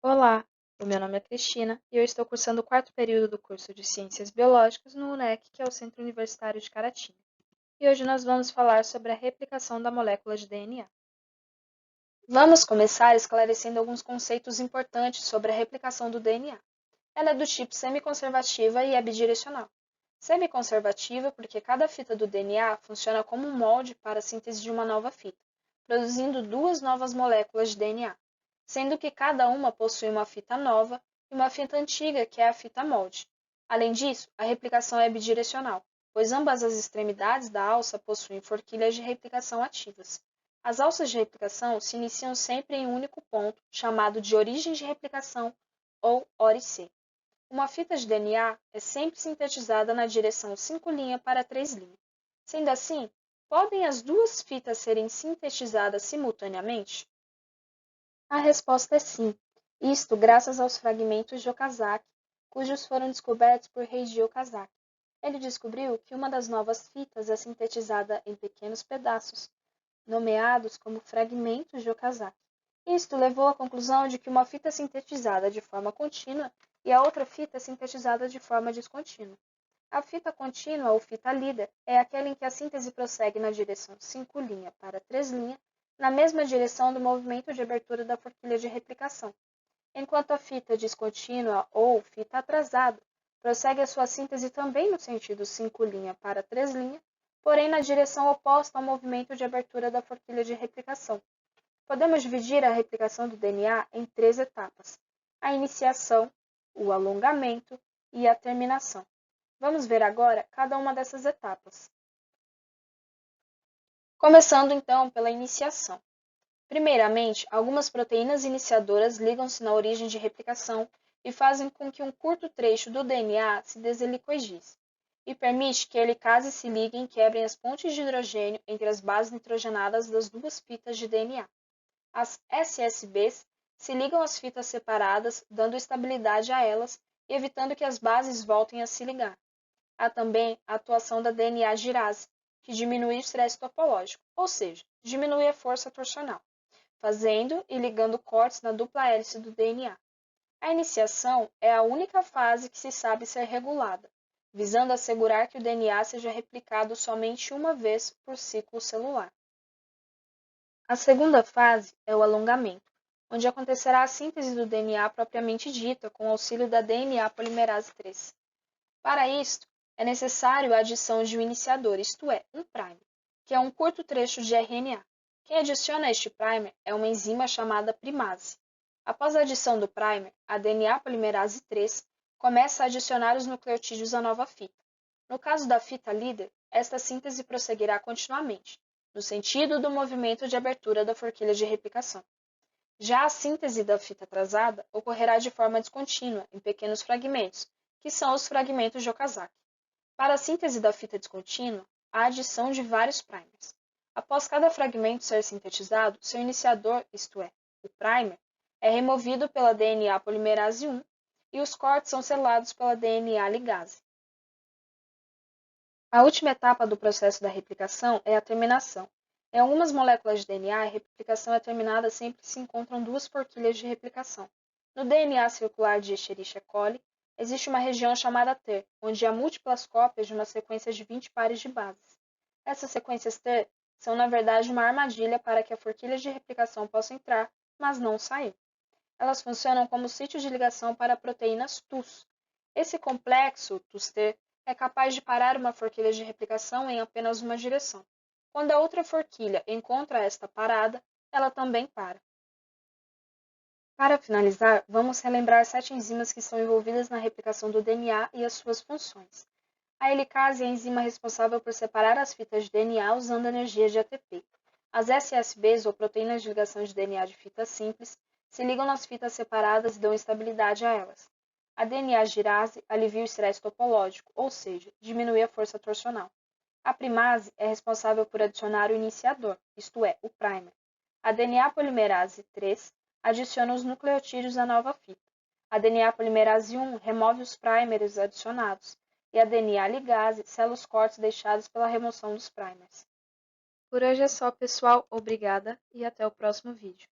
Olá, o meu nome é Cristina e eu estou cursando o quarto período do curso de Ciências Biológicas no UNEC, que é o Centro Universitário de Caratinga. E hoje nós vamos falar sobre a replicação da molécula de DNA. Vamos começar esclarecendo alguns conceitos importantes sobre a replicação do DNA. Ela é do tipo semiconservativa e é bidirecional. Semiconservativa porque cada fita do DNA funciona como um molde para a síntese de uma nova fita, produzindo duas novas moléculas de DNA, sendo que cada uma possui uma fita nova e uma fita antiga, que é a fita molde. Além disso, a replicação é bidirecional, pois ambas as extremidades da alça possuem forquilhas de replicação ativas. As alças de replicação se iniciam sempre em um único ponto, chamado de origem de replicação ou ORC. Uma fita de DNA é sempre sintetizada na direção 5' para 3'. Sendo assim, podem as duas fitas serem sintetizadas simultaneamente? A resposta é sim, isto graças aos fragmentos de Okazaki, cujos foram descobertos por Heiji Okazaki. Ele descobriu que uma das novas fitas é sintetizada em pequenos pedaços, nomeados como fragmentos de Okazaki. Isto levou à conclusão de que uma fita é sintetizada de forma contínua e a outra fita é sintetizada de forma descontínua. A fita contínua, ou fita líder, é aquela em que a síntese prossegue na direção 5' para 3', na mesma direção do movimento de abertura da forquilha de replicação, enquanto a fita descontínua, ou fita atrasada, prossegue a sua síntese também no sentido 5' para 3', porém na direção oposta ao movimento de abertura da forquilha de replicação. Podemos dividir a replicação do DNA em 3 etapas: a iniciação, o alongamento e a terminação. Vamos ver agora cada uma dessas etapas. Começando então pela iniciação. Primeiramente, algumas proteínas iniciadoras ligam-se na origem de replicação e fazem com que um curto trecho do DNA se deselicoidize, e permite que a helicase se liguem e quebrem as pontes de hidrogênio entre as bases nitrogenadas das duas fitas de DNA. As SSBs se ligam às fitas separadas, dando estabilidade a elas e evitando que as bases voltem a se ligar. Há também a atuação da DNA girase, que diminui o estresse topológico, ou seja, diminui a força torsional, fazendo e ligando cortes na dupla hélice do DNA. A iniciação é a única fase que se sabe ser regulada, visando assegurar que o DNA seja replicado somente uma vez por ciclo celular. A segunda fase é o alongamento, onde acontecerá a síntese do DNA propriamente dita com o auxílio da DNA polimerase 3. Para isto, é necessário a adição de um iniciador, isto é, um primer, que é um curto trecho de RNA. Quem adiciona este primer é uma enzima chamada primase. Após a adição do primer, a DNA polimerase 3 começa a adicionar os nucleotídeos à nova fita. No caso da fita líder, esta síntese prosseguirá continuamente, no sentido do movimento de abertura da forquilha de replicação. Já a síntese da fita atrasada ocorrerá de forma descontínua, em pequenos fragmentos, que são os fragmentos de Okazaki. Para a síntese da fita descontínua, há a adição de vários primers. Após cada fragmento ser sintetizado, seu iniciador, isto é, o primer, é removido pela DNA polimerase 1 e os cortes são selados pela DNA ligase. A última etapa do processo da replicação é a terminação. Em algumas moléculas de DNA, a replicação é terminada sempre que se encontram duas forquilhas de replicação. No DNA circular de Escherichia coli, existe uma região chamada TER, onde há múltiplas cópias de uma sequência de 20 pares de bases. Essas sequências TER são, na verdade, uma armadilha para que a forquilha de replicação possa entrar, mas não sair. Elas funcionam como sítio de ligação para proteínas TUS. Esse complexo TUS-TER é capaz de parar uma forquilha de replicação em apenas uma direção. Quando a outra forquilha encontra esta parada, ela também para. Para finalizar, vamos relembrar 7 enzimas que estão envolvidas na replicação do DNA e as suas funções. A helicase é a enzima responsável por separar as fitas de DNA usando energia de ATP. As SSBs, ou proteínas de ligação de DNA de fita simples, se ligam nas fitas separadas e dão estabilidade a elas. A DNA girase alivia o estresse topológico, ou seja, diminui a força torsional. A primase é responsável por adicionar o iniciador, isto é, o primer. A DNA polimerase 3 adiciona os nucleotídeos à nova fita. A DNA polimerase 1 remove os primers adicionados. E a DNA ligase sela os cortes deixados pela remoção dos primers. Por hoje é só, pessoal. Obrigada e até o próximo vídeo.